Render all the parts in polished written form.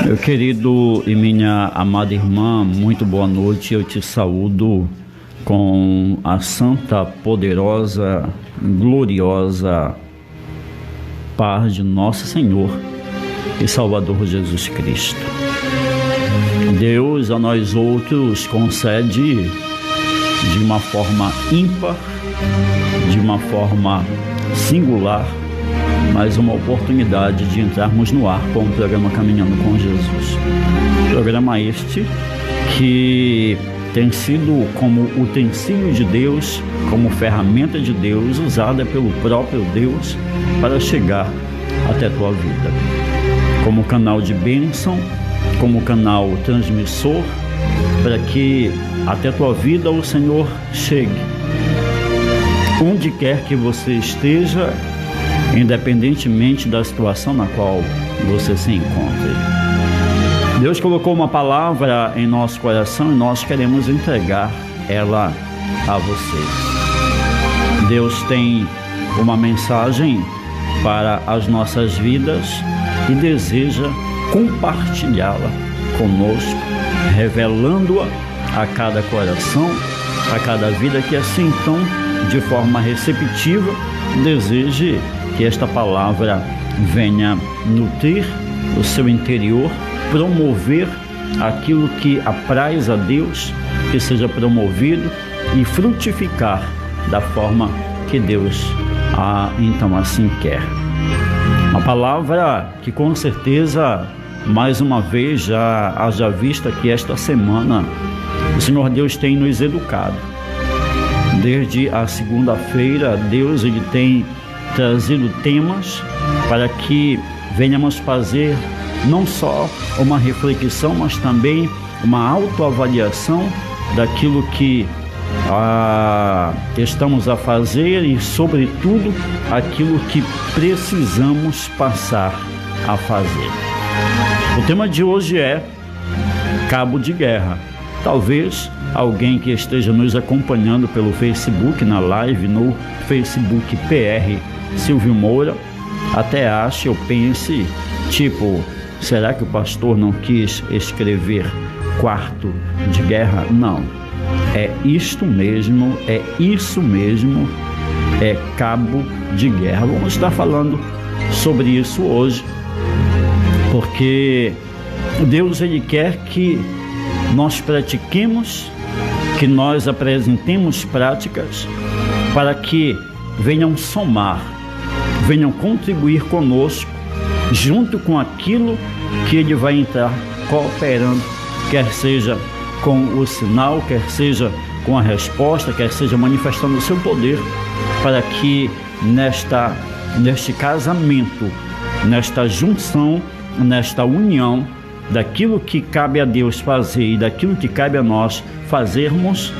Meu querido e minha amada irmã, muito boa noite. Eu te saúdo com a santa, poderosa, gloriosa paz de nosso Senhor e Salvador Jesus Cristo. Deus a nós outros concede de uma forma ímpar, de uma forma singular, mais uma oportunidade de entrarmos no ar com o programa Caminhando com Jesus. Programa este que tem sido como utensílio de Deus, como ferramenta de Deus, usada pelo próprio Deus para chegar até a tua vida. Como canal de bênção, como canal transmissor, para que até a tua vida o Senhor chegue. Onde quer que você esteja, independentemente da situação na qual você se encontre. Deus colocou uma palavra em nosso coração e nós queremos entregar ela a você. Deus tem uma mensagem para as nossas vidas e deseja compartilhá-la conosco, revelando-a a cada coração, a cada vida que assim então, de forma receptiva, deseje que esta palavra venha nutrir o seu interior, promover aquilo que apraz a Deus, que seja promovido e frutificar da forma que Deus então assim quer. Uma palavra que com certeza, mais uma vez, já haja vista que esta semana o Senhor Deus tem nos educado. Desde a segunda-feira, Deus ele tem trazido temas para que venhamos fazer não só uma reflexão, mas também uma autoavaliação daquilo que estamos a fazer e, sobretudo, aquilo que precisamos passar a fazer. O tema de hoje é cabo de guerra. Talvez alguém que esteja nos acompanhando pelo Facebook, na live, no Facebook PR Silvio Moura, até ache ou pense, será que o pastor não quis escrever quarto de guerra? Não, é isto mesmo, é cabo de guerra. Vamos estar falando sobre isso hoje, porque Deus ele quer que nós pratiquemos, que nós apresentemos práticas para que venham somar, venham contribuir conosco, junto com aquilo que ele vai entrar cooperando, quer seja com o sinal, quer seja com a resposta, quer seja manifestando o seu poder, para que neste casamento, nesta junção, nesta união daquilo que cabe a Deus fazer e daquilo que cabe a nós fazermos,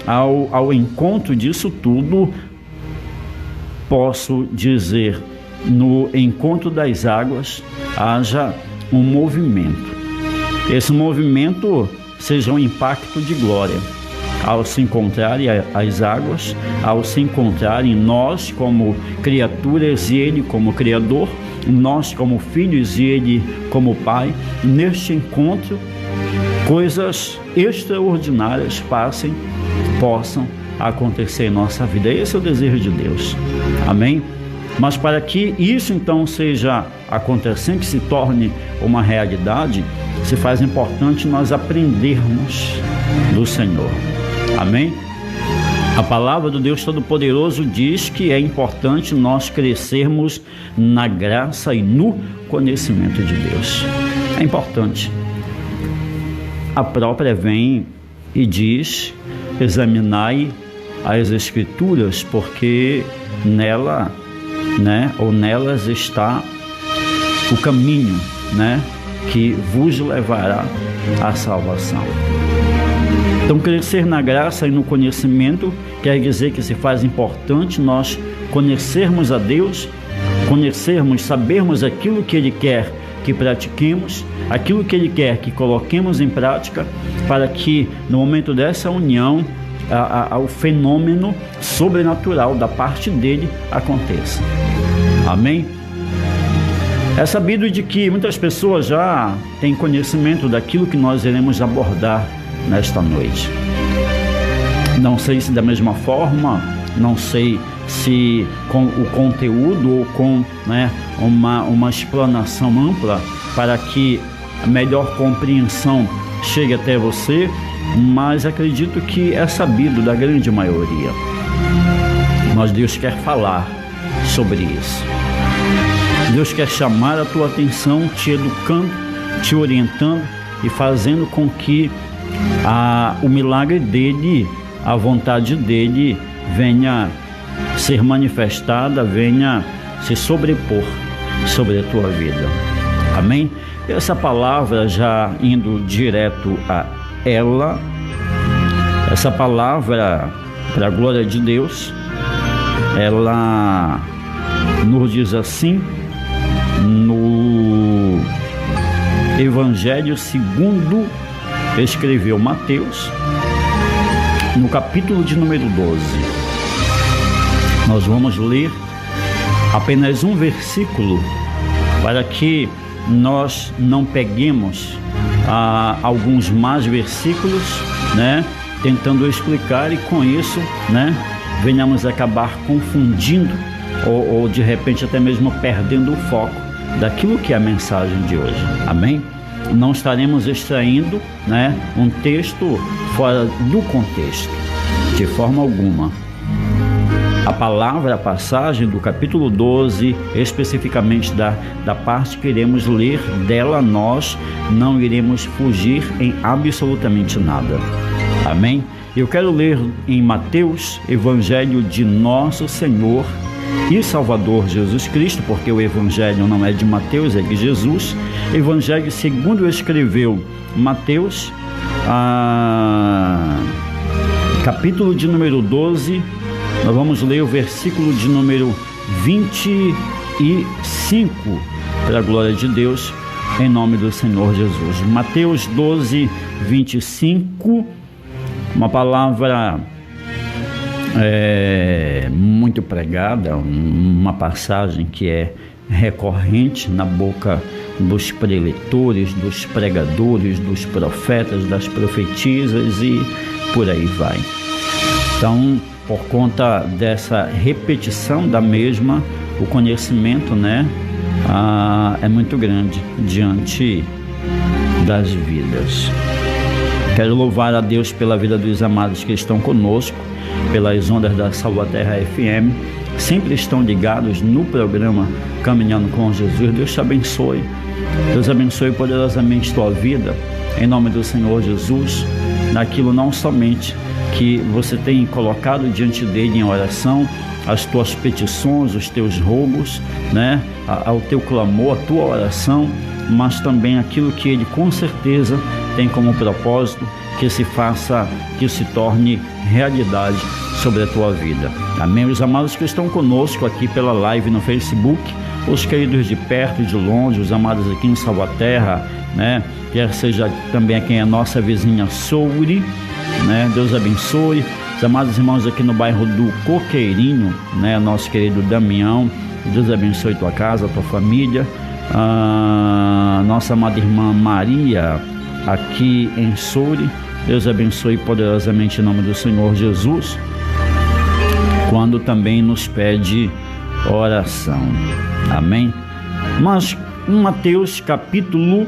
ao encontro disso tudo, posso dizer, no encontro das águas haja um movimento. Esse movimento seja um impacto de glória. Ao se encontrarem as águas, ao se encontrarem nós como criaturas e Ele como Criador, nós como filhos e Ele como Pai, neste encontro, coisas extraordinárias possam acontecer em nossa vida. Esse é o desejo de Deus. Amém? Mas para que isso então seja acontecendo, que se torne uma realidade, se faz importante nós aprendermos do Senhor. Amém? A palavra do Deus Todo-Poderoso diz que é importante nós crescermos na graça e no conhecimento de Deus. É importante. A própria vem e diz: examinai as Escrituras, porque nelas está o caminho, que vos levará à salvação. Então, crescer na graça e no conhecimento quer dizer que se faz importante nós conhecermos a Deus, sabermos aquilo que Ele quer que pratiquemos, aquilo que Ele quer que coloquemos em prática, para que no momento dessa união o fenômeno sobrenatural da parte dele aconteça. Amém? É sabido de que muitas pessoas já têm conhecimento daquilo que nós iremos abordar nesta noite. Não sei se da mesma forma, não sei se com o conteúdo ou com uma explanação ampla para que a melhor compreensão chegue até você, mas acredito que é sabido da grande maioria. Mas Deus quer falar sobre isso. Deus quer chamar a tua atenção, te educando, te orientando e fazendo com que o milagre dele, a vontade dele venha ser manifestada, venha se sobrepor sobre a tua vida. Amém? Essa palavra, já indo direto a ela, essa palavra, para a glória de Deus, ela nos diz assim, no Evangelho segundo escreveu Mateus, no capítulo de número 12. Nós vamos ler apenas um versículo para que nós não peguemos alguns mais versículos, tentando explicar, e com isso, venhamos acabar confundindo ou de repente até mesmo perdendo o foco daquilo que é a mensagem de hoje. Amém? Não estaremos extraindo um texto fora do contexto, de forma alguma. A palavra, a passagem do capítulo 12, especificamente da parte que iremos ler, dela nós não iremos fugir em absolutamente nada. Amém? Eu quero ler em Mateus, Evangelho de Nosso Senhor e Salvador Jesus Cristo, porque o Evangelho não é de Mateus, é de Jesus. Evangelho segundo escreveu Mateus, capítulo de número 12, nós vamos ler o versículo de número 25, para a glória de Deus, em nome do Senhor Jesus. Mateus 12, 25, uma palavra muito pregada, uma passagem que é recorrente na boca dos preletores, dos pregadores, dos profetas, das profetisas e por aí vai. Então, por conta dessa repetição da mesma, o conhecimento é muito grande diante das vidas. Quero louvar a Deus pela vida dos amados que estão conosco, pelas ondas da Salvaterra FM, sempre estão ligados no programa Caminhando com Jesus. Deus te abençoe. Deus abençoe poderosamente tua vida, em nome do Senhor Jesus, naquilo não somente que você tem colocado diante dele em oração, as tuas petições, os teus rogos, ao teu clamor, a tua oração, mas também aquilo que ele com certeza tem como propósito que se faça, que se torne realidade sobre a tua vida. Amém? Os amados que estão conosco aqui pela live no Facebook, os queridos de perto e de longe, os amados aqui em Salvaterra, quer seja também aqui a nossa vizinha Souri, Deus abençoe. Os amados irmãos aqui no bairro do Coqueirinho, nosso querido Damião, Deus abençoe tua casa, tua família. Nossa amada irmã Maria aqui em Souri, Deus abençoe poderosamente em nome do Senhor Jesus, quando também nos pede oração. Amém? Mas Mateus capítulo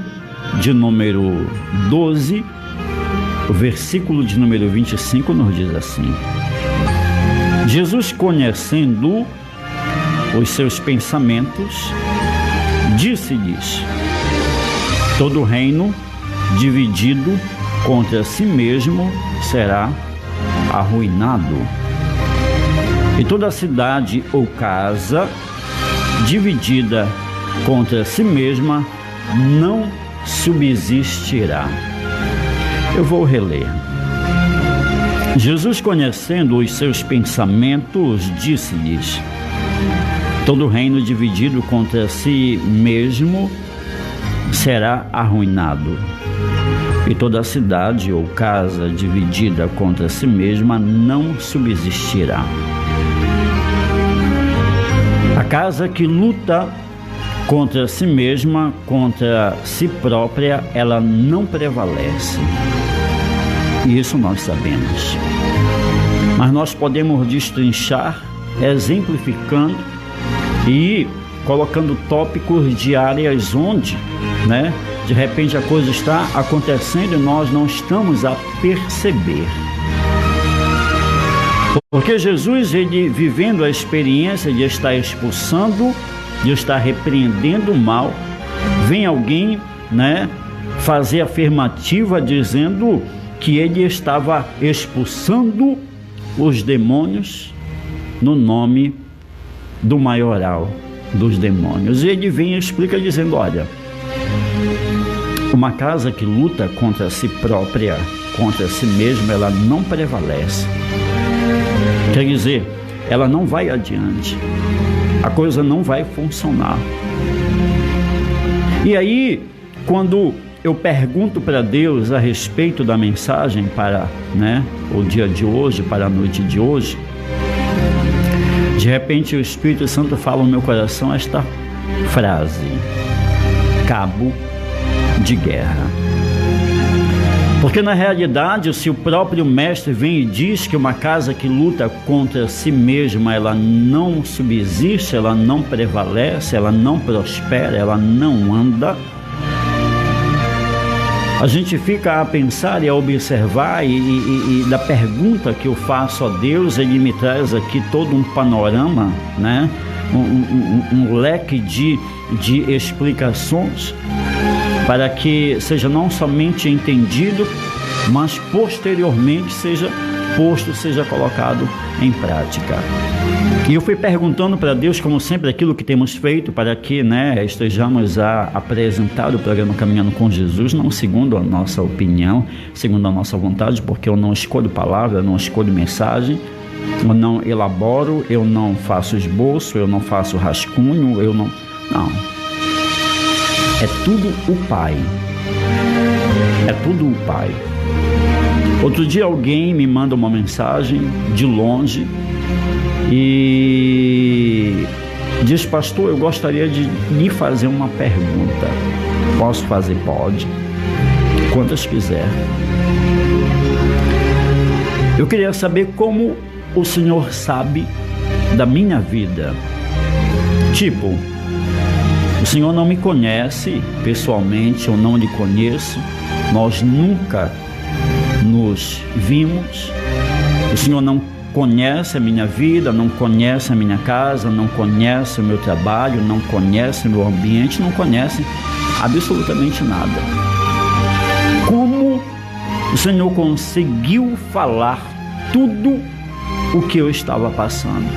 de número 12, o versículo de número 25 nos diz assim: Jesus, conhecendo os seus pensamentos, disse-lhes: todo reino dividido contra si mesmo será arruinado, e toda cidade ou casa dividida contra si mesma não subsistirá. Eu vou reler. Jesus, conhecendo os seus pensamentos, disse-lhes: todo reino dividido contra si mesmo será arruinado, e toda cidade ou casa dividida contra si mesma não subsistirá. A casa que luta contra si mesma, contra si própria, ela não prevalece. E isso nós sabemos. Mas nós podemos destrinchar, exemplificando e colocando tópicos de áreas onde, de repente a coisa está acontecendo e nós não estamos a perceber. Porque Jesus, ele vivendo a experiência de estar expulsando, de estar repreendendo o mal, vem alguém, fazer afirmativa dizendo que ele estava expulsando os demônios no nome do maioral dos demônios. E ele vem e explica dizendo: olha, uma casa que luta contra si própria, contra si mesma, ela não prevalece. Quer dizer, ela não vai adiante. A coisa não vai funcionar. E aí, quando eu pergunto para Deus a respeito da mensagem para o dia de hoje, para a noite de hoje, de repente o Espírito Santo fala no meu coração esta frase: cabo de guerra. Porque na realidade, se o próprio mestre vem e diz que uma casa que luta contra si mesma, ela não subsiste, ela não prevalece, ela não prospera, ela não anda, a gente fica a pensar e a observar, e da pergunta que eu faço a Deus, ele me traz aqui todo um panorama, um leque de explicações, para que seja não somente entendido, mas posteriormente seja posto, seja colocado em prática. E eu fui perguntando para Deus, como sempre, aquilo que temos feito, para que estejamos a apresentar o programa Caminhando com Jesus, não segundo a nossa opinião, segundo a nossa vontade, porque eu não escolho palavra, eu não escolho mensagem, eu não elaboro, eu não faço esboço, eu não faço rascunho, eu não... É tudo o Pai. É tudo o Pai. Outro dia alguém me manda uma mensagem de longe e diz: pastor, eu gostaria de lhe fazer uma pergunta. Posso fazer? Pode. Quantas quiser. Eu queria saber como o Senhor sabe da minha vida. Tipo, o Senhor não me conhece pessoalmente, eu não lhe conheço, nós nunca nos vimos, o Senhor não conhece a minha vida, não conhece a minha casa, não conhece o meu trabalho, não conhece o meu ambiente, não conhece absolutamente nada. Como o Senhor conseguiu falar tudo o que eu estava passando?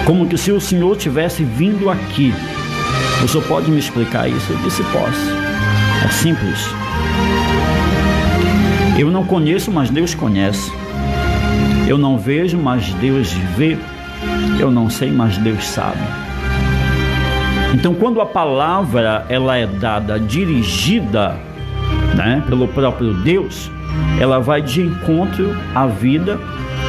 Como que se o Senhor tivesse vindo aqui. O senhor pode me explicar isso? Eu disse: posso. É simples. Eu não conheço, mas Deus conhece. Eu não vejo, mas Deus vê. Eu não sei, mas Deus sabe. Então, quando a palavra ela é dada, dirigida, pelo próprio Deus, ela vai de encontro à vida,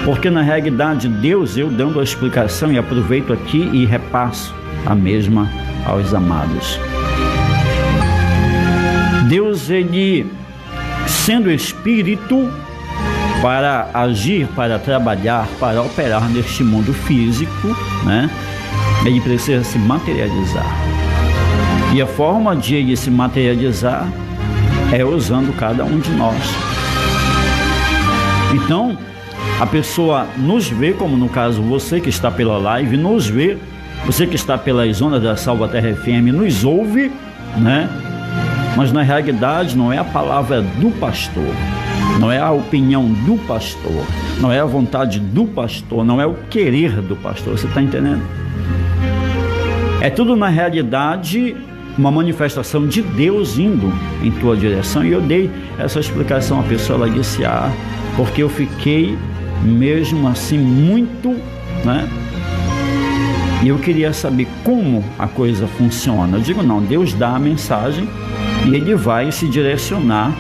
porque na realidade Deus, eu dando a explicação, e aproveito aqui e repasso a mesma aos amados. Deus, ele sendo Espírito, para agir, para trabalhar, para operar neste mundo físico, ele precisa se materializar. E a forma de ele se materializar é usando cada um de nós. Então, a pessoa nos vê, como no caso você que está pela live, nos vê. Você que está pelas ondas da Salvaterra FM nos ouve, mas na realidade não é a palavra do pastor, não é a opinião do pastor, não é a vontade do pastor, não é o querer do pastor, você está entendendo? É tudo na realidade uma manifestação de Deus indo em tua direção. E eu dei essa explicação à pessoa, ela disse: porque eu fiquei mesmo assim muito, e eu queria saber como a coisa funciona. Eu digo: não, Deus dá a mensagem e ele vai se direcionar,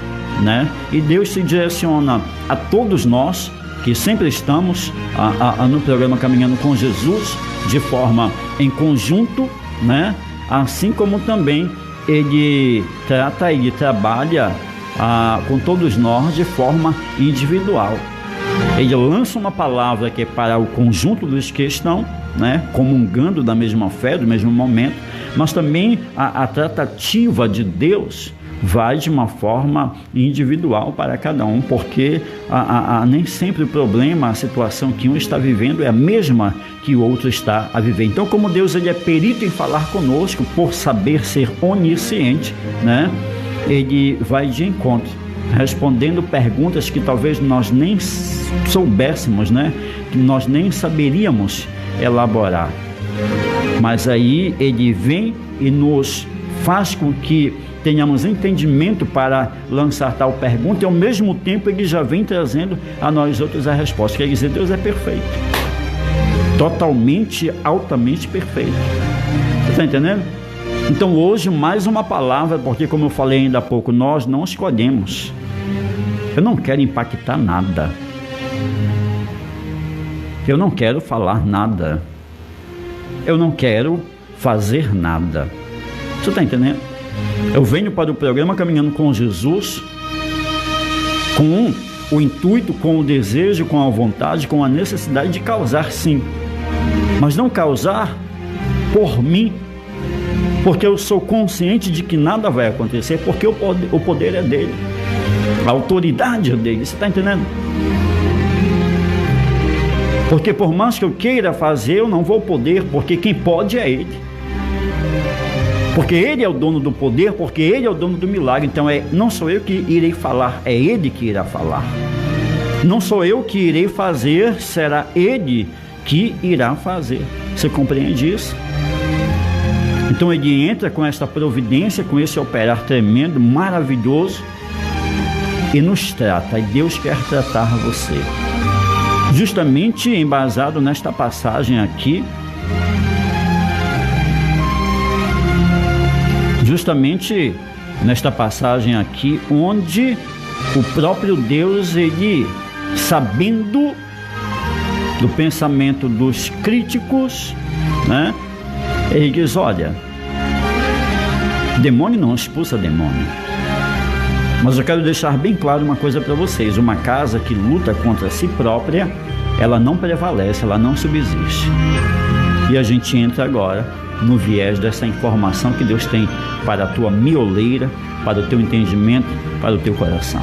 e Deus se direciona a todos nós que sempre estamos no programa Caminhando com Jesus, de forma em conjunto, assim como também ele trata, ele trabalha com todos nós de forma individual. Ele lança uma palavra que é para o conjunto dos que estão, né, comungando da mesma fé, do mesmo momento, mas também a tratativa de Deus vai de uma forma individual para cada um, porque nem sempre o problema, a situação que um está vivendo é a mesma que o outro está a viver. Então, como Deus ele é perito em falar conosco, por saber ser onisciente, né, ele vai de encontro, respondendo perguntas que talvez nós nem soubéssemos, né, que nós nem saberíamos elaborar. Mas aí ele vem e nos faz com que tenhamos entendimento para lançar tal pergunta, e ao mesmo tempo ele já vem trazendo a nós outros a resposta. Quer dizer, Deus é perfeito, totalmente, altamente perfeito. Você está entendendo? Então hoje mais uma palavra, porque como eu falei ainda há pouco, nós não escolhemos. Eu não quero impactar nada, eu não quero falar nada, eu não quero fazer nada. Você está entendendo? Eu venho para o programa Caminhando com Jesus com o intuito, com o desejo, com a vontade, com a necessidade de causar, sim, mas não causar por mim, porque eu sou consciente de que nada vai acontecer, porque o poder é dele, a autoridade é dele. Você está entendendo? Porque por mais que eu queira fazer, eu não vou poder, porque quem pode é ele. Porque ele é o dono do poder, porque ele é o dono do milagre. Então não sou eu que irei falar, é ele que irá falar. Não sou eu que irei fazer, será ele que irá fazer. Você compreende isso? Então ele entra com essa providência, com esse operar tremendo, maravilhoso, e nos trata. E Deus quer tratar você. Justamente embasado nesta passagem aqui, onde o próprio Deus, ele, sabendo do pensamento dos críticos, né, ele diz: olha, demônio não expulsa demônio. Mas eu quero deixar bem claro uma coisa para vocês: uma casa que luta contra si própria, ela não prevalece, ela não subsiste. E a gente entra agora no viés dessa informação que Deus tem para a tua mioleira, para o teu entendimento, para o teu coração.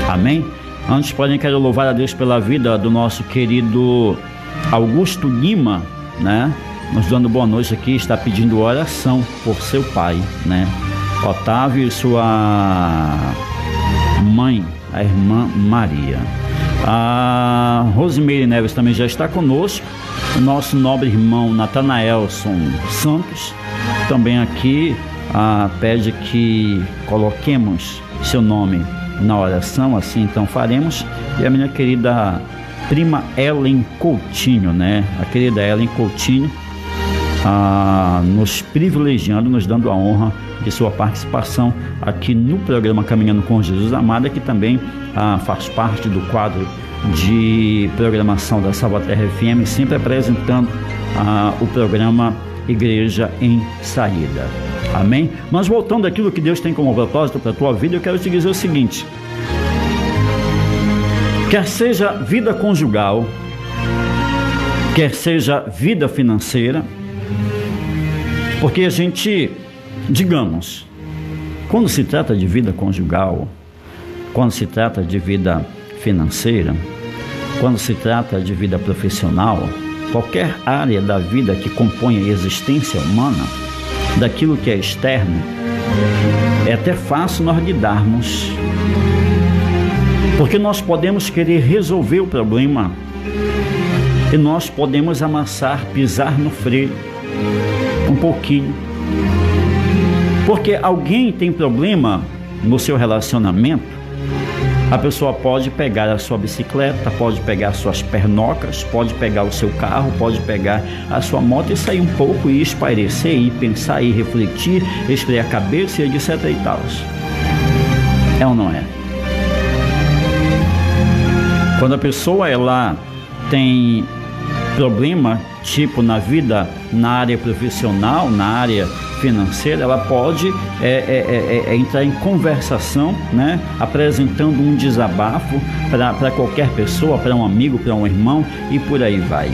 Amém? Antes, porém, quero louvar a Deus pela vida do nosso querido Augusto Lima, né? Nos dando boa noite aqui, está pedindo oração por seu pai, né? Otávio e sua mãe, a irmã Maria. A Rosimeire Neves também já está conosco. O nosso nobre irmão Natanaelson Santos também aqui pede que coloquemos seu nome na oração, assim então faremos. E a minha querida prima Ellen Coutinho, né? A querida Ellen Coutinho nos privilegiando, nos dando a honra de sua participação aqui no programa Caminhando com Jesus Amado, que também faz parte do quadro de programação da Salvaterra FM, sempre apresentando o programa Igreja em Saída. Amém? Mas voltando àquilo que Deus tem como propósito para a tua vida, eu quero te dizer o seguinte: quer seja vida conjugal, quer seja vida financeira, porque a gente, digamos, quando se trata de vida conjugal, quando se trata de vida financeira, quando se trata de vida profissional, qualquer área da vida que compõe a existência humana, daquilo que é externo, é até fácil nós lidarmos, porque nós podemos querer resolver o problema e nós podemos amassar, pisar no freio um pouquinho, porque alguém tem problema no seu relacionamento. A pessoa pode pegar a sua bicicleta, pode pegar suas pernocas, pode pegar o seu carro, pode pegar a sua moto e sair um pouco e espairecer, e pensar, e refletir, esfriar a cabeça e etc e tal. É ou não é? Quando a pessoa ela tem problema, tipo na vida, na área profissional, na área financeira, ela pode entrar em conversação, né? Apresentando um desabafo para qualquer pessoa, para um amigo, para um irmão, e por aí vai.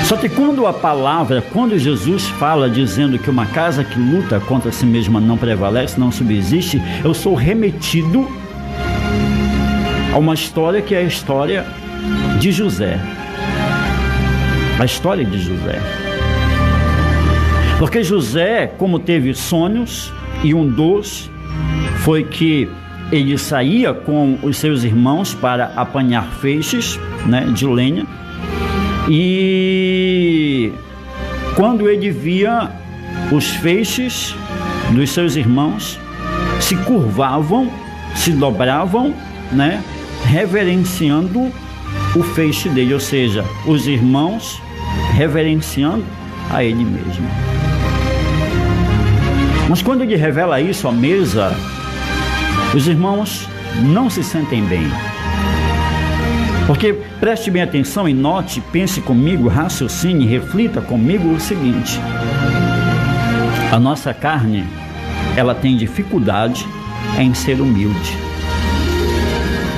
Só que quando Jesus fala dizendo que uma casa que luta contra si mesma não prevalece, não subsiste, eu sou remetido a uma história que é a história de José. A história de José. Porque José, como teve sonhos, e um dos foi que ele saía com os seus irmãos para apanhar feixes, né, de lenha, e quando ele via os feixes dos seus irmãos, se curvavam, se dobravam, né, reverenciando o feixe dele, ou seja, os irmãos reverenciando a ele mesmo. Mas quando ele revela isso à mesa, os irmãos não se sentem bem. Porque preste bem atenção e note, pense comigo, raciocine, reflita comigo o seguinte: a nossa carne, ela tem dificuldade em ser humilde.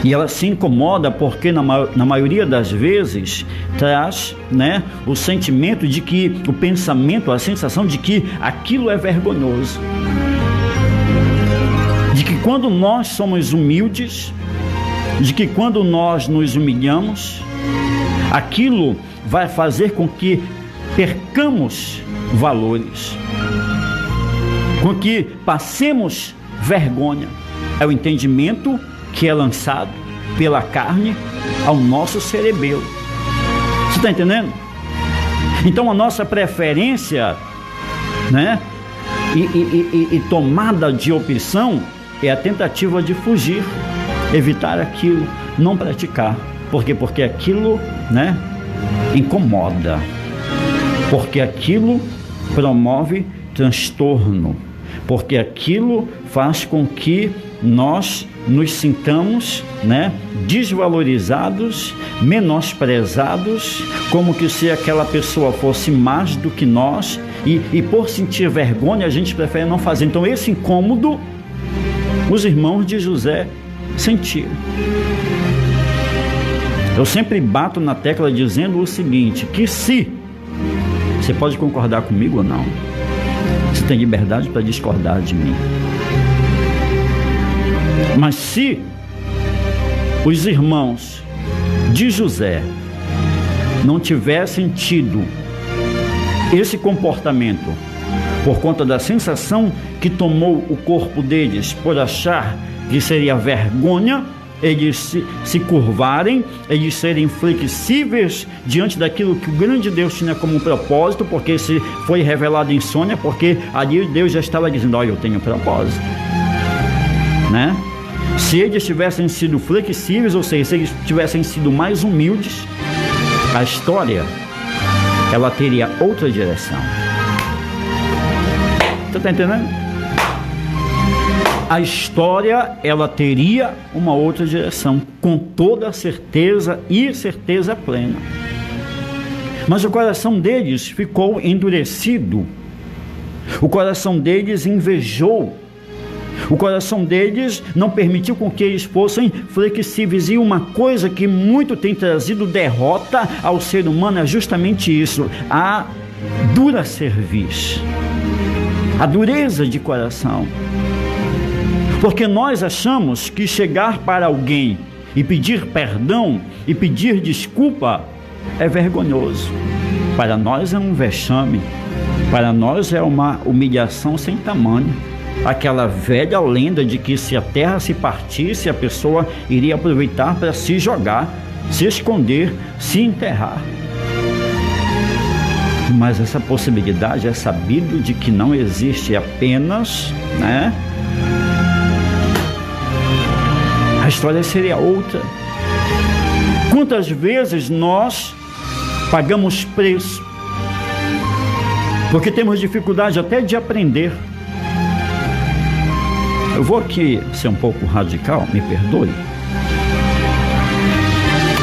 E ela se incomoda porque na maioria das vezes traz, né, o sentimento de que, o pensamento, a sensação de que aquilo é vergonhoso. De que quando nós somos humildes, de que quando nós nos humilhamos, aquilo vai fazer com que percamos valores, com que passemos vergonha. É o entendimento que é lançado pela carne ao nosso cerebelo. Você está entendendo? Então a nossa preferência, né, e tomada de opção é a tentativa de fugir, evitar aquilo, não praticar. Por quê? Porque aquilo, né, incomoda. Porque aquilo promove transtorno. Porque aquilo faz com que nós nos sintamos, né, desvalorizados, menosprezados, como que se aquela pessoa fosse mais do que nós, e por sentir vergonha a gente prefere não fazer. Então esse incômodo os irmãos de José sentiram. Eu sempre bato na tecla dizendo o seguinte, que se você pode concordar comigo ou não, você tem liberdade para discordar de mim, mas se os irmãos de José não tivessem tido esse comportamento por conta da sensação que tomou o corpo deles, por achar que seria vergonha eles se curvarem, eles serem flexíveis diante daquilo que o grande Deus tinha como propósito, porque se foi revelado em sonho, porque ali Deus já estava dizendo, olha, eu tenho propósito, né? Se eles tivessem sido flexíveis, ou seja, se eles tivessem sido mais humildes, a história, ela teria outra direção. Você está entendendo? A história, ela teria uma outra direção, com toda certeza e certeza plena. Mas o coração deles ficou endurecido. O coração deles invejou. O coração deles não permitiu com que eles fossem flexíveis. E uma coisa que muito tem trazido derrota ao ser humano é justamente isso: a dura cerviz, a dureza de coração. Porque nós achamos que chegar para alguém e pedir perdão e pedir desculpa é vergonhoso. Para nós é um vexame, para nós é uma humilhação sem tamanho. Aquela velha lenda de que se a terra se partisse, a pessoa iria aproveitar para se jogar, se esconder, se enterrar. Mas essa possibilidade é sabido de que não existe, apenas, né? A história seria outra. Quantas vezes nós pagamos preço porque temos dificuldade até de aprender. Eu vou aqui ser um pouco radical, me perdoe,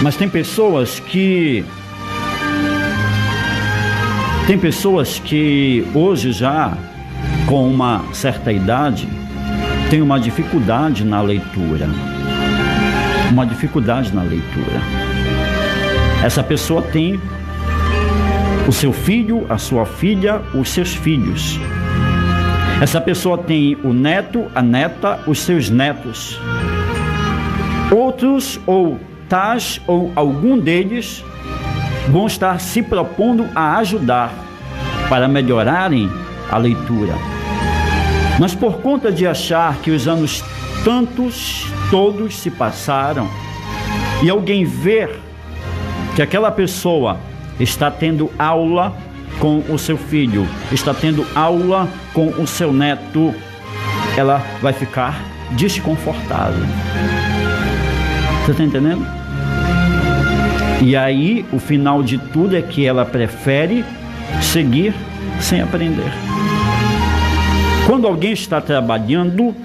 mas tem pessoas que Tem pessoas que hoje já, com uma certa idade, têm uma dificuldade na leitura. Uma dificuldade na leitura. Essa pessoa tem o seu filho, a sua filha, os seus filhos. Essa pessoa tem o neto, a neta, os seus netos. Outros, ou tais, ou algum deles, vão estar se propondo a ajudar para melhorarem a leitura. Mas por conta de achar que os anos todos se passaram, e alguém ver que aquela pessoa está tendo aula com o seu filho, está tendo aula com o seu neto, ela vai ficar desconfortável. Você está entendendo? E aí, o final de tudo é que ela prefere seguir sem aprender. Quando alguém está trabalhando,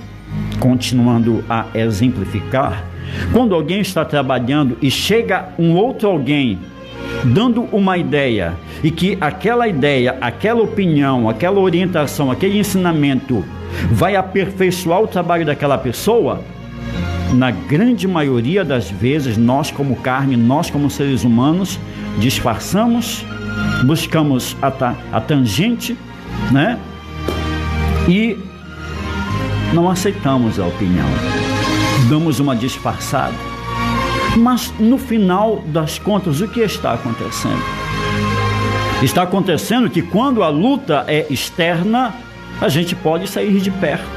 continuando a exemplificar, quando alguém está trabalhando e chega um outro alguém dando uma ideia, e que aquela ideia, aquela opinião, aquela orientação, aquele ensinamento vai aperfeiçoar o trabalho daquela pessoa, na grande maioria das vezes, nós como carne, nós como seres humanos, disfarçamos, buscamos a tangente, né? E não aceitamos a opinião, damos uma disfarçada. Mas no final das contas, o que está acontecendo? Está acontecendo que quando a luta é externa, a gente pode sair de perto.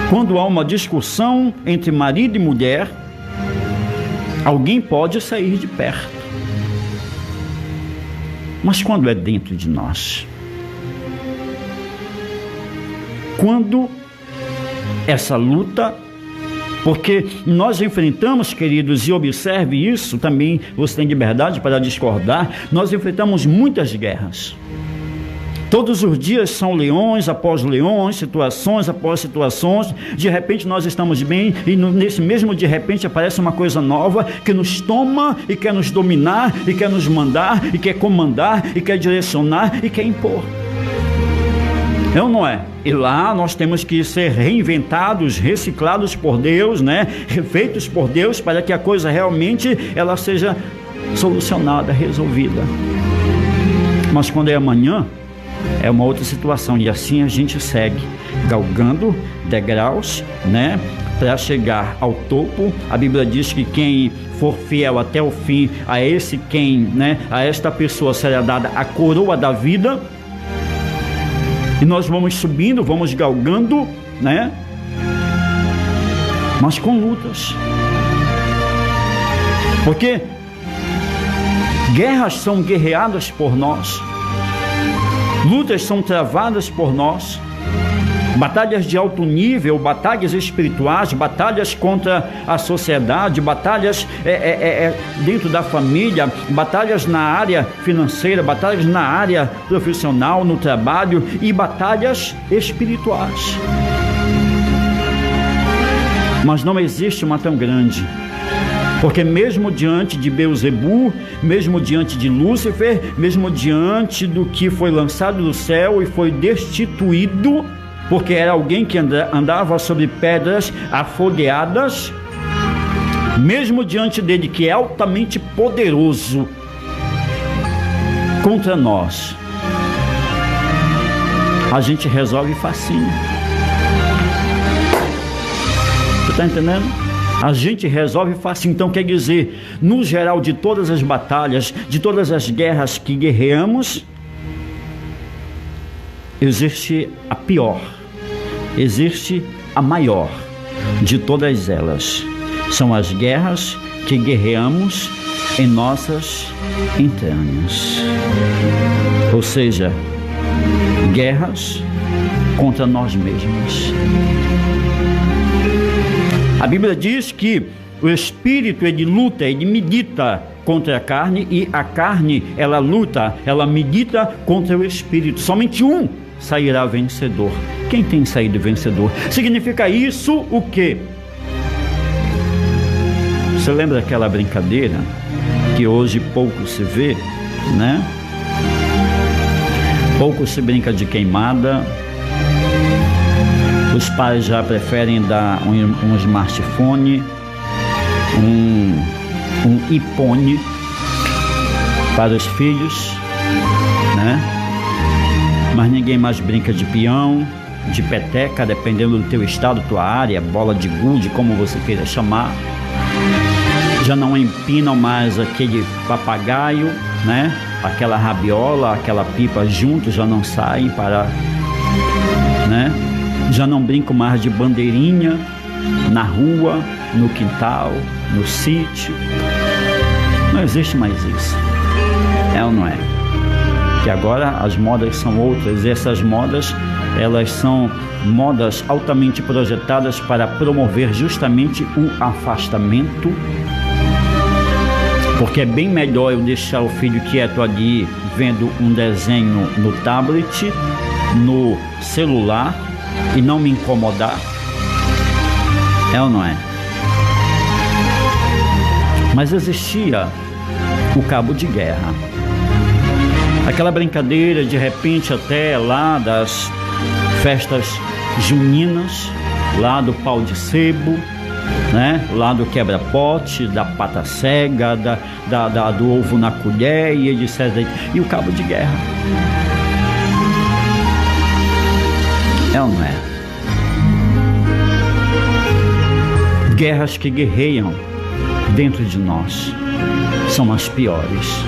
Quando há uma discussão entre marido e mulher, alguém pode sair de perto. Mas quando é dentro de nós? Quando essa luta, porque nós enfrentamos, queridos, e observe isso, também você tem liberdade para discordar, nós enfrentamos muitas guerras. Todos os dias são leões após leões, situações após situações. De repente nós estamos bem e nesse mesmo de repente aparece uma coisa nova que nos toma e quer nos dominar e quer nos mandar e quer comandar e quer direcionar e quer impor. É ou não é? E lá nós temos que ser reinventados, reciclados por Deus, né? Refeitos por Deus para que a coisa realmente ela seja solucionada, resolvida. Mas quando é amanhã, é uma outra situação, e assim a gente segue galgando degraus, né, para chegar ao topo. A Bíblia diz que quem for fiel até o fim, a esse quem, né, a esta pessoa será dada a coroa da vida. E nós vamos subindo, vamos galgando, né, mas com lutas, porque guerras são guerreadas por nós. Lutas são travadas por nós, batalhas de alto nível, batalhas espirituais, batalhas contra a sociedade, batalhas dentro da família, batalhas na área financeira, batalhas na área profissional, no trabalho, e batalhas espirituais. Mas não existe uma tão grande, porque mesmo diante de Beelzebu, mesmo diante de Lúcifer, mesmo diante do que foi lançado do céu e foi destituído, porque era alguém que andava sobre pedras afogueadas, mesmo diante dele, que é altamente poderoso contra nós, a gente resolve facinho. Você está entendendo? A gente resolve fácil. Então quer dizer, no geral de todas as batalhas, de todas as guerras que guerreamos, existe a pior, existe a maior de todas elas. São as guerras que guerreamos em nossas entranhas. Ou seja, guerras contra nós mesmos. A Bíblia diz que o espírito ele luta, ele milita contra a carne, e a carne ela luta, ela milita contra o espírito. Somente um sairá vencedor. Quem tem saído vencedor? Significa isso o quê? Você lembra aquela brincadeira que hoje pouco se vê, né? Pouco se brinca de queimada. Os pais já preferem dar um smartphone, um iPhone para os filhos, né? Mas ninguém mais brinca de peão, de peteca, dependendo do teu estado, tua área, bola de gude, como você queira chamar. Já não empinam mais aquele papagaio, né? Aquela rabiola, aquela pipa juntos já não saem para, né? Já não brincam mais de bandeirinha na rua, no quintal, no sítio. Não existe mais isso. É ou não é? Que agora as modas são outras, e essas modas, elas são modas altamente projetadas para promover justamente o afastamento, porque é bem melhor eu deixar o filho quieto ali vendo um desenho no tablet, no celular, e não me incomodar. É ou não é? Mas existia o cabo de guerra, aquela brincadeira de repente até lá das festas juninas, lá do pau de sebo, né? Lá do quebra-pote, da pata cega, do ovo na colher e etc. E o cabo de guerra. É ou não é? Guerras que guerreiam dentro de nós são as piores.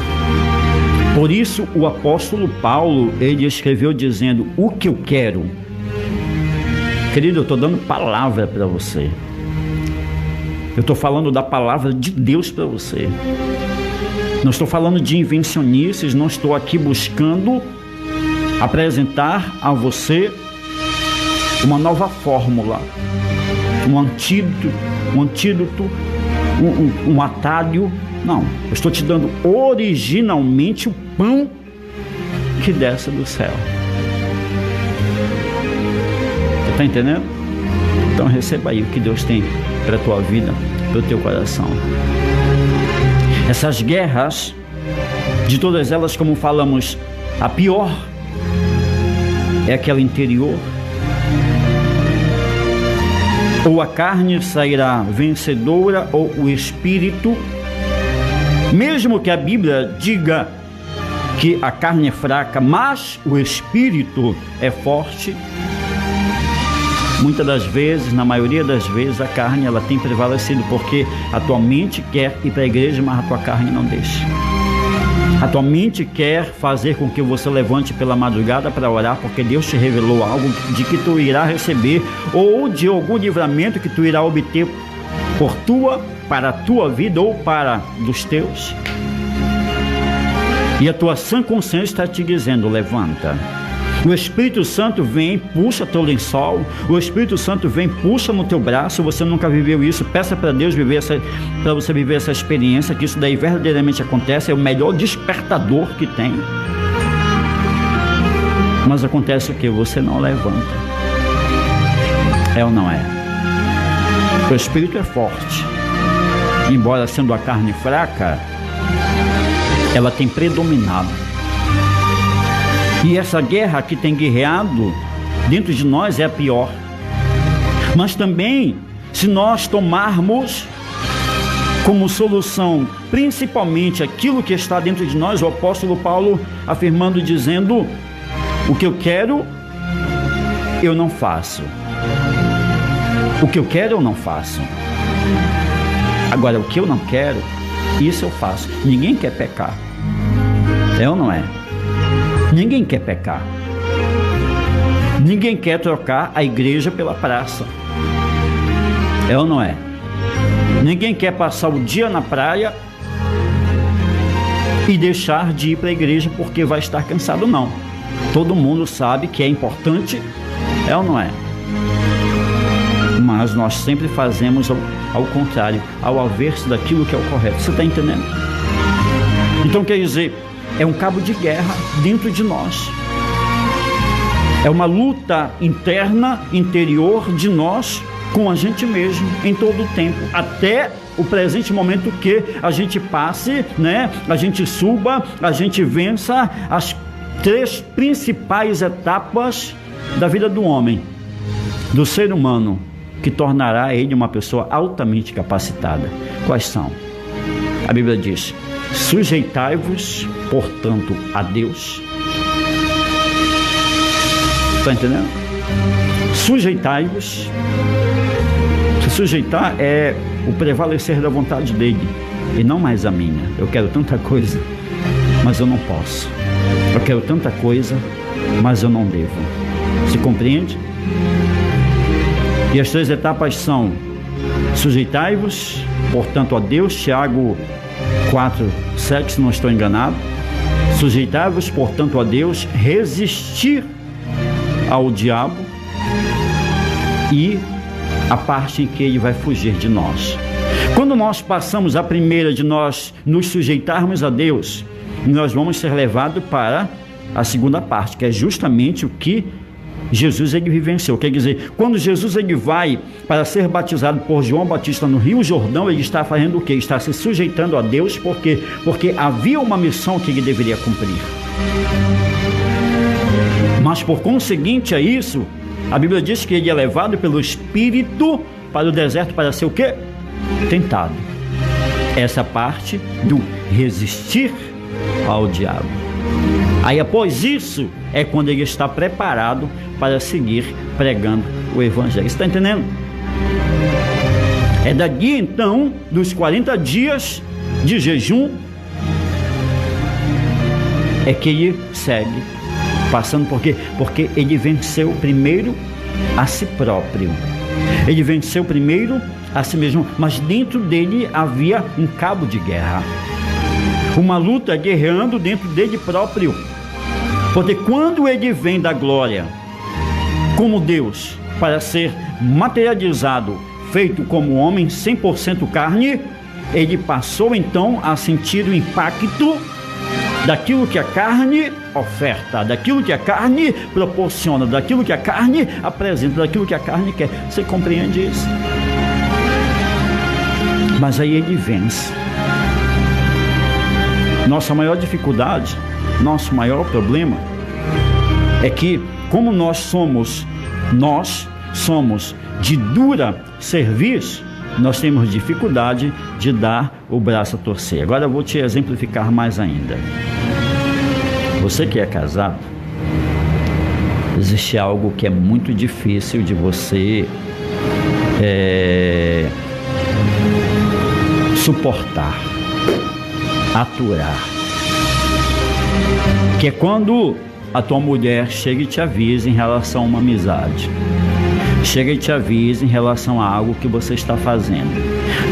Por isso o apóstolo Paulo, ele escreveu dizendo: o que eu quero. Querido, eu estou dando palavra para você. Eu estou falando da palavra de Deus para você. Não estou falando de invencionices, não estou aqui buscando apresentar a você uma nova fórmula, um antídoto, um atalho. Não, eu estou te dando originalmente o pão que desce do céu. Você está entendendo? Então receba aí o que Deus tem para a tua vida, para o teu coração. Essas guerras, de todas elas, como falamos, a pior é aquela interior. Ou a carne sairá vencedora, ou o espírito. Mesmo que a Bíblia diga que a carne é fraca, mas o espírito é forte, muitas das vezes, na maioria das vezes, a carne ela tem prevalecido, porque a tua mente quer ir para a igreja, mas a tua carne não deixa. A tua mente quer fazer com que você levante pela madrugada para orar, porque Deus te revelou algo de que tu irá receber, ou de algum livramento que tu irá obter para a tua vida ou para dos teus. E a tua sã consciência está te dizendo: levanta. O Espírito Santo vem, puxa teu lençol. O Espírito Santo vem, puxa no teu braço. Você nunca viveu isso? Peça para Deus para você viver essa experiência, que isso daí verdadeiramente acontece. É o melhor despertador que tem. Mas acontece o que? Você não levanta. É ou não é? O Espírito é forte. Embora sendo a carne fraca, ela tem predominado. E essa guerra que tem guerreado dentro de nós é a pior. Mas também, se nós tomarmos como solução principalmente aquilo que está dentro de nós, o apóstolo Paulo afirmando, dizendo: o que eu quero, eu não faço. O que eu quero, eu não faço. Agora, o que eu não quero, isso eu faço. Ninguém quer pecar. É ou não é? Ninguém quer pecar. Ninguém quer trocar a igreja pela praça. É ou não é? Ninguém quer passar o dia na praia e deixar de ir para a igreja porque vai estar cansado, não. Todo mundo sabe que é importante, é ou não é? Mas nós sempre fazemos ao contrário, ao averso daquilo que é o correto. Você está entendendo? Então quer dizer, é um cabo de guerra dentro de nós. É uma luta interna, interior de nós com a gente mesmo em todo o tempo, até o presente momento que a gente passe, né? A gente suba, a gente vença as 3 principais etapas da vida do homem, do ser humano, que tornará ele uma pessoa altamente capacitada. Quais são? A Bíblia diz: sujeitai-vos, portanto, a Deus. Está entendendo? Sujeitai-vos. Se sujeitar é o prevalecer da vontade dele e não mais a minha. Eu quero tanta coisa, mas eu não posso. Eu quero tanta coisa, mas eu não devo. Se compreende? E as 3 etapas são: sujeitai-vos, portanto, a Deus, Tiago 4:7, se não estou enganado. Sujeitai-vos, portanto, a Deus, resistir ao diabo, e a parte em que ele vai fugir de nós. Quando nós passamos a primeira de nós nos sujeitarmos a Deus, nós vamos ser levados para a segunda parte, que é justamente o que Jesus ele vivenciou. Quer dizer, quando Jesus ele vai para ser batizado por João Batista no Rio Jordão, ele está fazendo o quê? Está se sujeitando a Deus, porque havia uma missão que ele deveria cumprir. Mas por conseguinte a isso, a Bíblia diz que ele é levado pelo Espírito para o deserto para ser o quê? Tentado. Essa parte do resistir ao diabo. Aí após isso é quando ele está preparado para seguir pregando o Evangelho. Está entendendo? É daqui então, dos 40 dias de jejum, é que ele segue passando. Por quê? Porque ele venceu primeiro a si próprio. Ele venceu primeiro a si mesmo, mas dentro dele havia um cabo de guerra, uma luta guerreando dentro dele próprio. Porque quando ele vem da glória como Deus para ser materializado, feito como homem 100% carne, ele passou então a sentir o impacto daquilo que a carne oferta, daquilo que a carne proporciona, daquilo que a carne apresenta, daquilo que a carne quer. Você compreende isso? Mas aí ele vence. Nossa maior dificuldade, nosso maior problema é que, como nós somos de dura serviço, nós temos dificuldade de dar o braço a torcer. Agora eu vou te exemplificar mais ainda. Você que é casado, existe algo que é muito difícil de você suportar, aturar, que é quando a tua mulher chega e te avisa em relação a uma amizade, chega e te avisa em relação a algo que você está fazendo,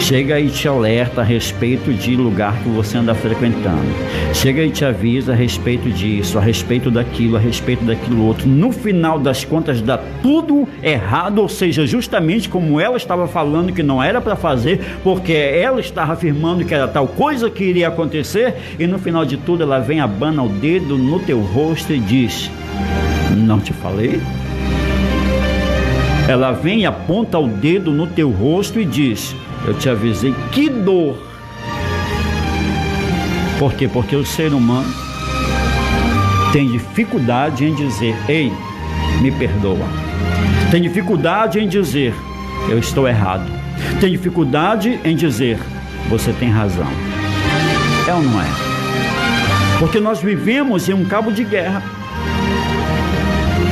chega e te alerta a respeito de lugar que você anda frequentando, chega e te avisa a respeito disso, a respeito daquilo outro. No final das contas dá tudo errado, ou seja, justamente como ela estava falando que não era para fazer, porque ela estava afirmando que era tal coisa que iria acontecer, e no final de tudo ela vem, abana o dedo no teu rosto e diz: não te falei? Ela vem e aponta o dedo no teu rosto e diz: eu te avisei. Que dor! Por quê? Porque o ser humano tem dificuldade em dizer: ei, me perdoa. Tem dificuldade em dizer: eu estou errado. Tem dificuldade em dizer: você tem razão. É ou não é? Porque nós vivemos em um cabo de guerra.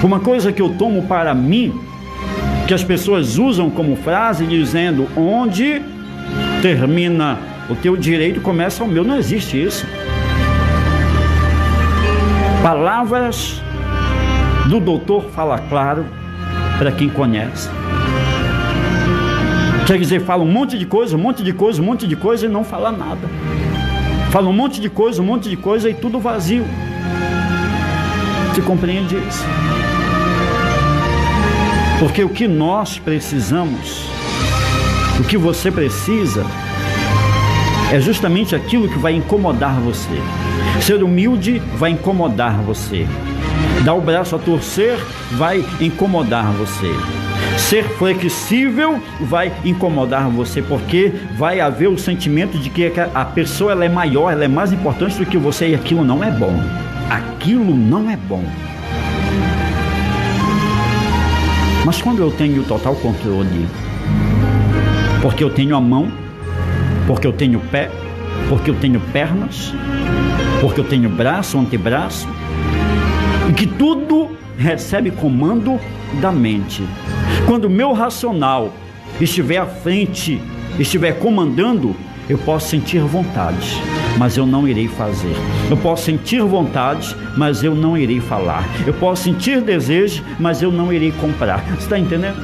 Uma coisa que eu tomo para mim, que as pessoas usam como frase, dizendo: onde termina o teu direito, começa o meu. Não existe isso. Palavras do doutor Fala Claro, para quem conhece. Quer dizer, fala um monte de coisa e não fala nada. Fala um monte de coisa e tudo vazio. Você compreende isso? Porque o que nós precisamos, o que você precisa, é justamente aquilo que vai incomodar você. Ser humilde vai incomodar você. Dar o braço a torcer vai incomodar você. Ser flexível vai incomodar você, porque vai haver o sentimento de que a pessoa ela é maior, ela é mais importante do que você, e aquilo não é bom. aquilo não é bom. Mas quando eu tenho total controle, porque eu tenho a mão, porque eu tenho pé, porque eu tenho pernas, porque eu tenho braço, antebraço, e que tudo recebe comando da mente. Quando o meu racional estiver à frente, estiver comandando, eu posso sentir vontade, mas eu não irei fazer. Eu posso sentir vontade, mas eu não irei falar. Eu posso sentir desejo, mas eu não irei comprar. Você está entendendo?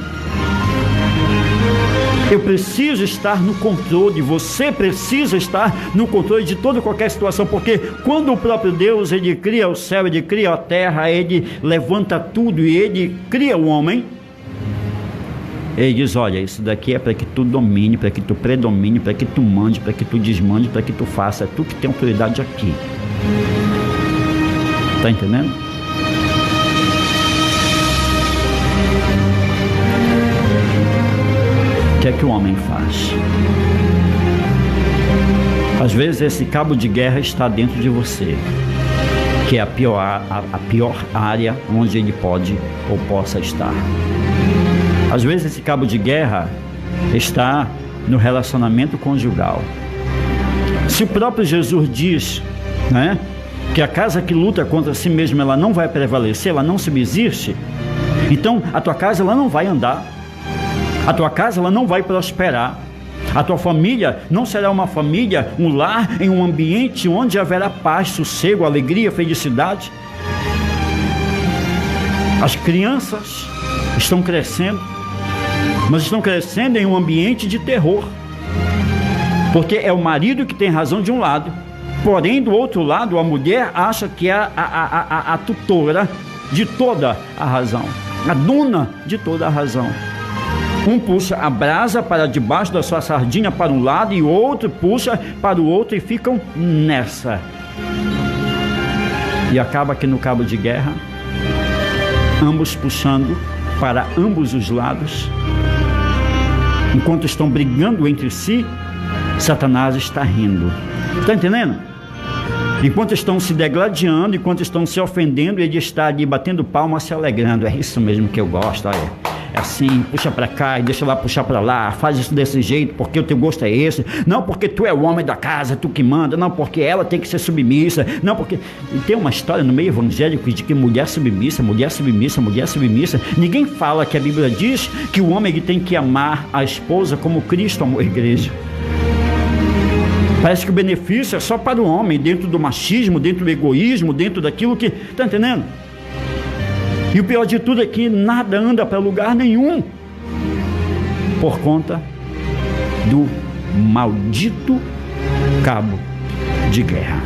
Eu preciso estar no controle, você precisa estar no controle de toda e qualquer situação, porque quando o próprio Deus, Ele cria o céu, Ele cria a terra, Ele levanta tudo e Ele cria o homem, Ele diz, olha, isso daqui é para que tu domine, para que tu predomine, para que tu mande, para que tu desmande, para que tu faça, é tu que tem autoridade aqui. Está entendendo? O que é que o homem faz? Às vezes esse cabo de guerra está dentro de você, que é a pior área onde ele pode ou possa estar. Às vezes esse cabo de guerra está no relacionamento conjugal. Se o próprio Jesus diz, né, que a casa que luta contra si mesma ela não vai prevalecer, ela não subsiste, então a tua casa ela não vai andar. A tua casa ela não vai prosperar. A tua família não será uma família, um lar em um ambiente onde haverá paz, sossego, alegria, felicidade. As crianças estão crescendo, mas estão crescendo em um ambiente de terror, porque é o marido que tem razão de um lado, porém do outro lado a mulher acha que é a tutora de toda a razão, a dona de toda a razão. Um puxa a brasa para debaixo da sua sardinha para um lado e o outro puxa para o outro e ficam nessa. E acaba que no cabo de guerra, ambos puxando para ambos os lados, enquanto estão brigando entre si, Satanás está rindo. Está entendendo? Enquanto estão se degladiando, enquanto estão se ofendendo, ele está ali batendo palma, se alegrando. É isso mesmo que eu gosto, olha. É assim, puxa pra cá e deixa lá puxar pra lá, faz isso desse jeito, porque o teu gosto é esse, não porque tu é o homem da casa, tu que manda, não porque ela tem que ser submissa, não porque... E tem uma história no meio evangélico de que mulher submissa, mulher submissa, mulher submissa. Ninguém fala que a Bíblia diz que o homem ele tem que amar a esposa como Cristo amou a igreja. Parece que o benefício é só para o homem, dentro do machismo, dentro do egoísmo, dentro daquilo que... Tá entendendo? E o pior de tudo é que nada anda para lugar nenhum por conta do maldito cabo de guerra.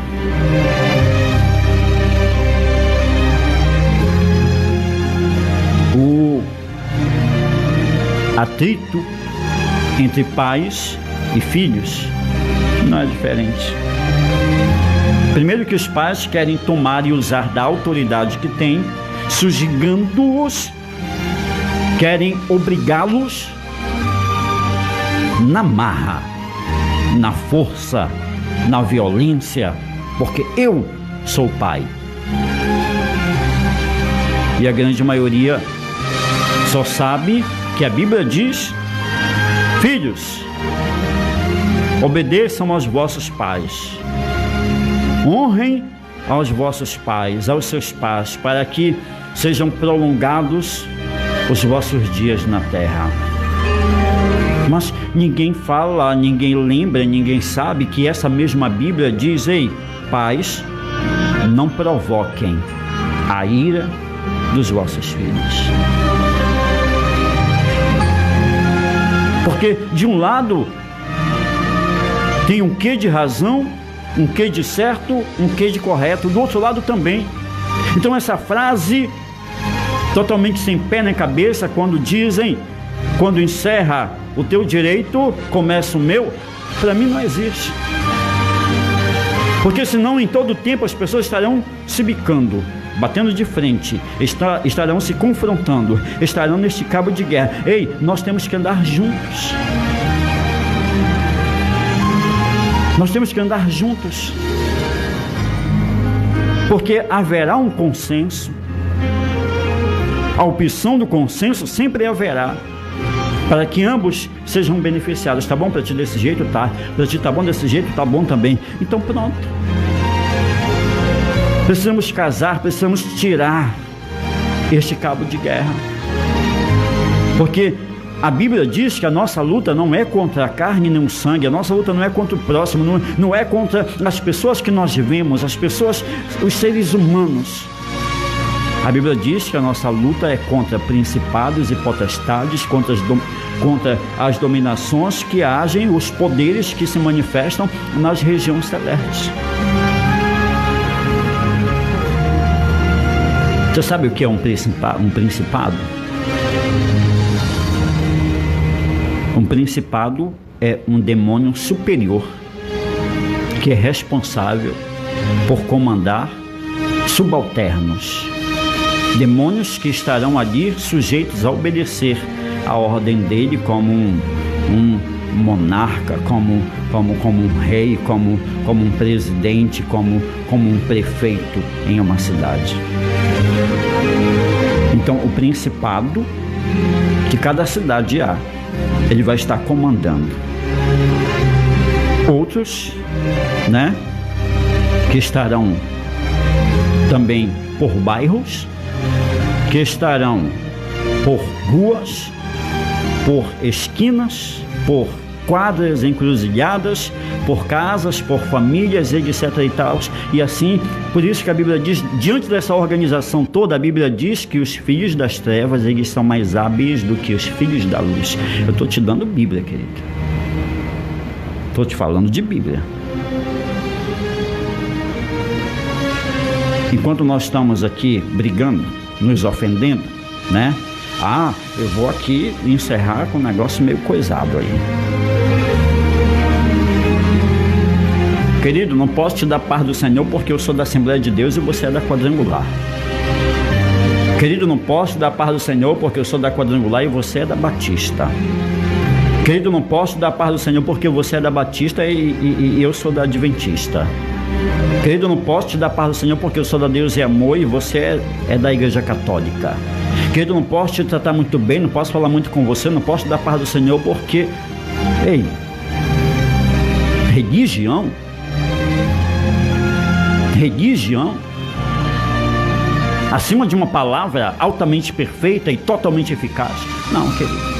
O atrito entre pais e filhos não é diferente. Primeiro que os pais querem tomar e usar da autoridade que têm, sujigando-os, querem obrigá-los na marra, na força, na violência, porque eu sou pai. E a grande maioria só sabe que a Bíblia diz: filhos, obedeçam aos vossos pais, honrem aos vossos pais, aos seus pais, para que sejam prolongados os vossos dias na terra. Mas ninguém fala, ninguém lembra, ninguém sabe que essa mesma Bíblia diz: ei, pais, não provoquem a ira dos vossos filhos. Porque de um lado tem um quê de razão, um quê de certo, um quê de correto, do outro lado também. Então essa frase totalmente sem pé nem cabeça, quando dizem, quando encerra o teu direito, começa o meu, para mim não existe. Porque senão em todo tempo as pessoas estarão se bicando, batendo de frente, estarão se confrontando, estarão neste cabo de guerra. Ei, nós temos que andar juntos. Nós temos que andar juntos. Porque haverá um consenso. A opção do consenso sempre haverá, para que ambos sejam beneficiados. Tá bom para ti desse jeito? Tá. Para ti tá bom desse jeito? Tá bom também. Então pronto. Precisamos casar, precisamos tirar este cabo de guerra. Porque a Bíblia diz que a nossa luta não é contra a carne nem o sangue, a nossa luta não é contra o próximo, não é contra as pessoas que nós vemos, as pessoas, os seres humanos. A Bíblia diz que a nossa luta é contra principados e potestades, contra as dominações que agem, os poderes que se manifestam nas regiões celestes. Você sabe o que é um principado? Um principado é um demônio superior que é responsável por comandar subalternos. Demônios que estarão ali sujeitos a obedecer a ordem dele como um monarca, como um rei, como um presidente, como um prefeito em uma cidade. Então o principado que cada cidade há, ele vai estar comandando. Outros, né, que estarão também por bairros, que estarão por ruas, por esquinas, por quadras encruzilhadas, por casas, por famílias, etc. e tal. E assim, por isso que a Bíblia diz, diante dessa organização toda, a Bíblia diz que os filhos das trevas, eles são mais hábeis do que os filhos da luz. Eu estou te dando Bíblia, querido. Estou te falando de Bíblia. Enquanto nós estamos aqui brigando, nos ofendendo, né? Eu vou aqui encerrar com um negócio meio coisado aí. Querido, não posso te dar paz do Senhor porque eu sou da Assembleia de Deus e você é da Quadrangular. Querido, não posso te dar paz do Senhor porque eu sou da Quadrangular e você é da Batista. Querido, não posso te dar paz do Senhor porque você é da Batista e eu sou da Adventista. Querido, não posso te dar paz do Senhor porque eu sou da Deus e Amor e você é da Igreja Católica. Querido, não posso te tratar muito bem, não posso falar muito com você, não posso te dar paz do Senhor porque... Ei, religião, acima de uma palavra altamente perfeita e totalmente eficaz. Não, querido.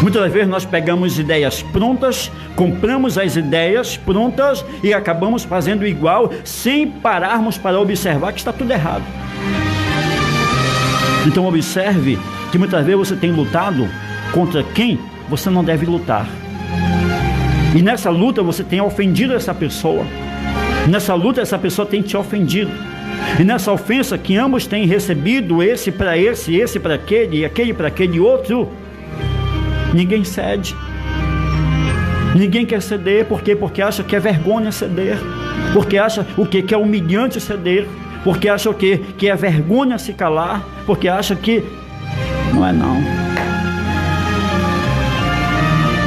Muitas vezes nós pegamos ideias prontas, compramos as ideias prontas e acabamos fazendo igual sem pararmos para observar que está tudo errado. Então observe que muitas vezes você tem lutado contra quem você não deve lutar. E nessa luta você tem ofendido essa pessoa. Nessa luta essa pessoa tem te ofendido. E nessa ofensa que ambos têm recebido, esse para esse, esse para aquele, e aquele para aquele outro, ninguém cede. Ninguém quer ceder. Por quê? Porque acha que é vergonha ceder. Porque acha o quê? Que é humilhante ceder. Porque acha o quê? Que é vergonha se calar. Porque acha que... Não é não.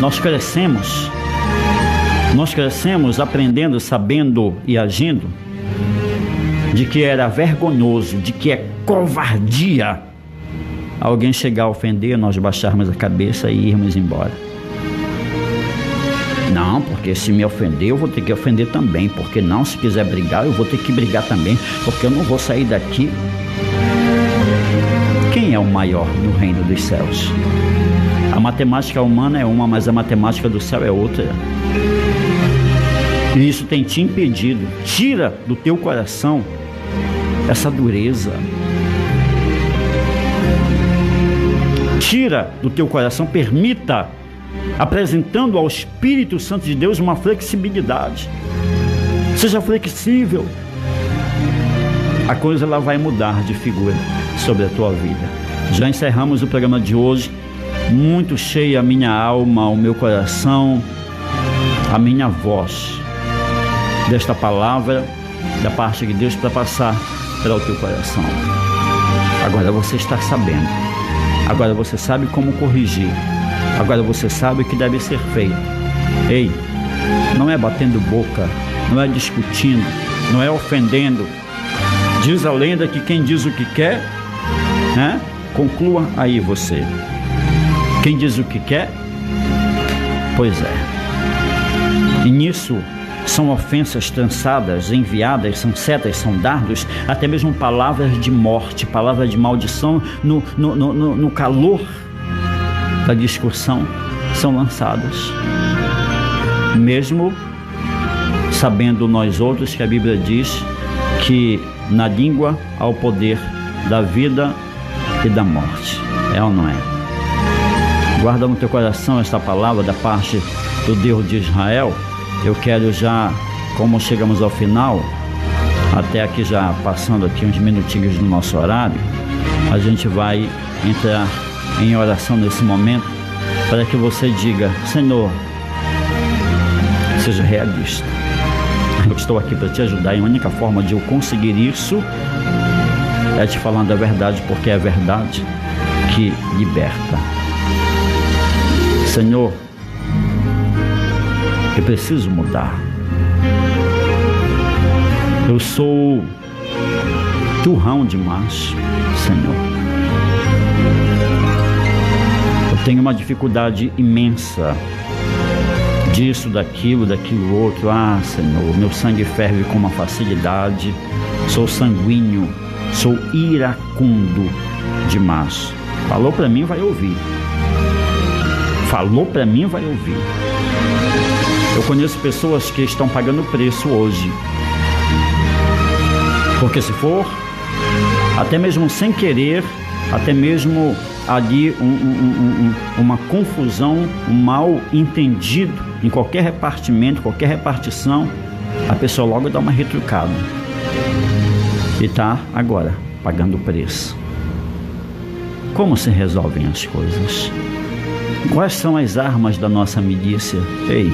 Nós crescemos aprendendo, sabendo e agindo de que era vergonhoso, de que é covardia alguém chegar a ofender, nós baixarmos a cabeça e irmos embora. Não, porque se me ofender eu vou ter que ofender também, porque não, se quiser brigar eu vou ter que brigar também, porque eu não vou sair daqui. Quem é o maior no reino dos céus? A matemática humana é uma, mas a matemática do céu é outra. E isso tem te impedido. Tira do teu coração essa dureza. Tira do teu coração, permita, apresentando ao Espírito Santo de Deus uma flexibilidade. Seja flexível. A coisa ela vai mudar de figura sobre a tua vida. Já encerramos o programa de hoje. Muito cheia a minha alma, o meu coração, a minha voz desta palavra da parte de Deus para passar para o teu coração. Agora você está sabendo. Agora você sabe como corrigir. Agora você sabe o que deve ser feito. Ei, não é batendo boca, não é discutindo, não é ofendendo. Diz a lenda que quem diz o que quer, né? Conclua aí você. Quem diz o que quer? Pois é. E nisso são ofensas trançadas, enviadas, são setas, são dardos, até mesmo palavras de morte, palavras de maldição no calor da discussão são lançadas. Mesmo sabendo nós outros que a Bíblia diz que na língua há o poder da vida e da morte. É ou não é? Guarda no teu coração esta palavra da parte do Deus de Israel. Eu quero já, como chegamos ao final, até aqui já passando aqui uns minutinhos do nosso horário, a gente vai entrar em oração nesse momento para que você diga: Senhor, seja realista. Eu estou aqui para te ajudar, e a única forma de eu conseguir isso é te falando a verdade, porque é a verdade que liberta. Senhor, eu preciso mudar. Eu sou turrão demais, Senhor. Eu tenho uma dificuldade imensa disso, daquilo outro. Ah, Senhor, meu sangue ferve com uma facilidade. Sou sanguíneo, sou iracundo demais. Falou para mim, vai ouvir. Falou para mim, vai ouvir. Eu conheço pessoas que estão pagando preço hoje, porque se for, até mesmo sem querer, até mesmo ali uma confusão, um mal entendido em qualquer repartimento, qualquer repartição, a pessoa logo dá uma retrucada e está agora pagando o preço. Como se resolvem as coisas? Quais são as armas da nossa milícia? Ei,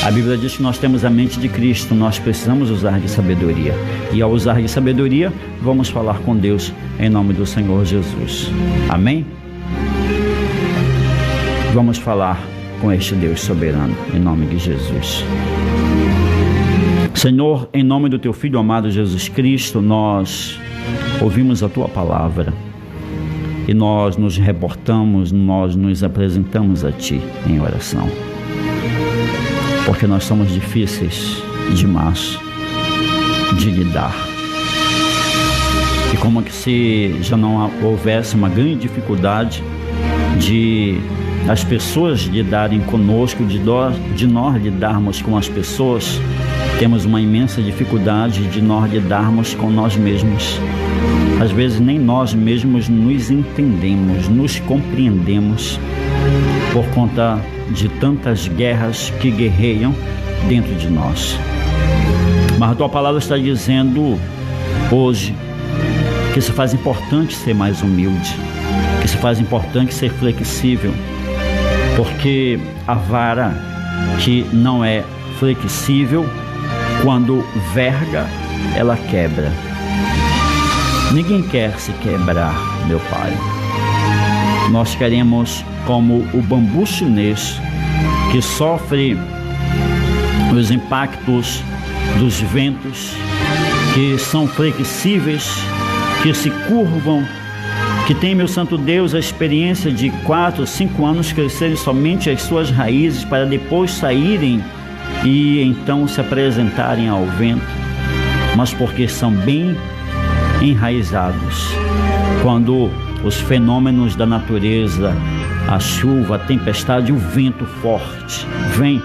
a Bíblia diz que nós temos a mente de Cristo, nós precisamos usar de sabedoria. E ao usar de sabedoria, vamos falar com Deus em nome do Senhor Jesus. Amém? Vamos falar com este Deus soberano em nome de Jesus. Senhor, em nome do teu Filho amado Jesus Cristo, nós ouvimos a tua palavra e nós nos reportamos, nós nos apresentamos a ti em oração. Porque nós somos difíceis demais de lidar. E como que se já não houvesse uma grande dificuldade de as pessoas lidarem conosco, de nós lidarmos com as pessoas, temos uma imensa dificuldade de nós lidarmos com nós mesmos. Às vezes nem nós mesmos nos entendemos, nos compreendemos por conta de tantas guerras que guerreiam dentro de nós. Mas a tua palavra está dizendo hoje que se faz importante ser mais humilde, que se faz importante ser flexível, porque a vara que não é flexível, quando verga, ela quebra. Ninguém quer se quebrar, meu Pai. Nós queremos como o bambu chinês, que sofre os impactos dos ventos, que são flexíveis, que se curvam, que tem, meu santo Deus, a experiência de 4, 5 anos crescerem somente as suas raízes para depois saírem e então se apresentarem ao vento, mas porque são bem enraizados. Quando os fenômenos da natureza, a chuva, a tempestade, o vento forte vem,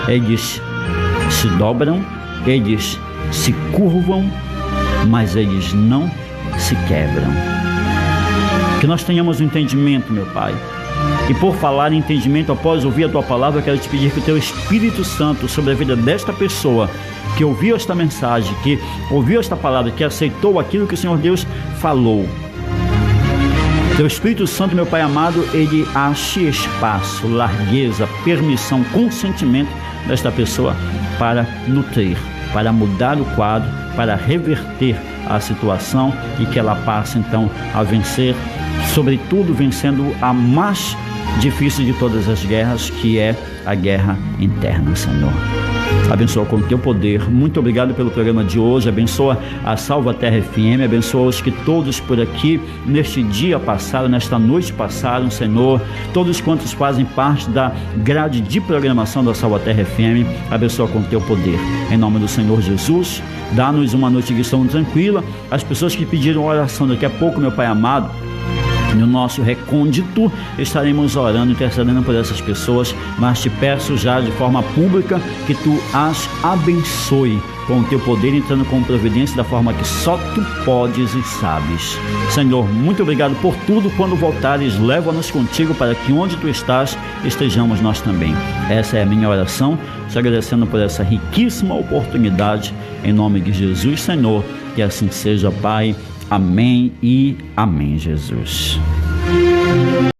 eles se dobram, eles se curvam, mas eles não se quebram. Que nós tenhamos um entendimento, meu Pai. E por falar em entendimento, após ouvir a tua palavra, eu quero te pedir que o teu Espírito Santo sobre a vida desta pessoa que ouviu esta mensagem, que ouviu esta palavra, que aceitou aquilo que o Senhor Deus falou, teu Espírito Santo, meu Pai amado, ele ache espaço, largueza, permissão, consentimento desta pessoa para nutrir, para mudar o quadro, para reverter a situação e que ela passe então a vencer, sobretudo vencendo a mais difícil de todas as guerras, que é a guerra interna, Senhor. Abençoa com o teu poder. Muito obrigado pelo programa de hoje. Abençoa a Salva Terra FM. Abençoa os que todos por aqui neste dia passaram, nesta noite passaram, Senhor. Todos quantos fazem parte da grade de programação da Salva Terra FM. Abençoa com o teu poder. Em nome do Senhor Jesus, dá-nos uma noite de sono tranquila. As pessoas que pediram oração daqui a pouco, meu Pai amado, no nosso recôndito, estaremos orando, intercedendo por essas pessoas, mas te peço já de forma pública que tu as abençoe com o teu poder, entrando com providência da forma que só tu podes e sabes. Senhor, muito obrigado por tudo. Quando voltares, leva-nos contigo para que onde tu estás, estejamos nós também. Essa é a minha oração, te agradecendo por essa riquíssima oportunidade, em nome de Jesus, Senhor, que assim seja, Pai. Amém e amém, Jesus.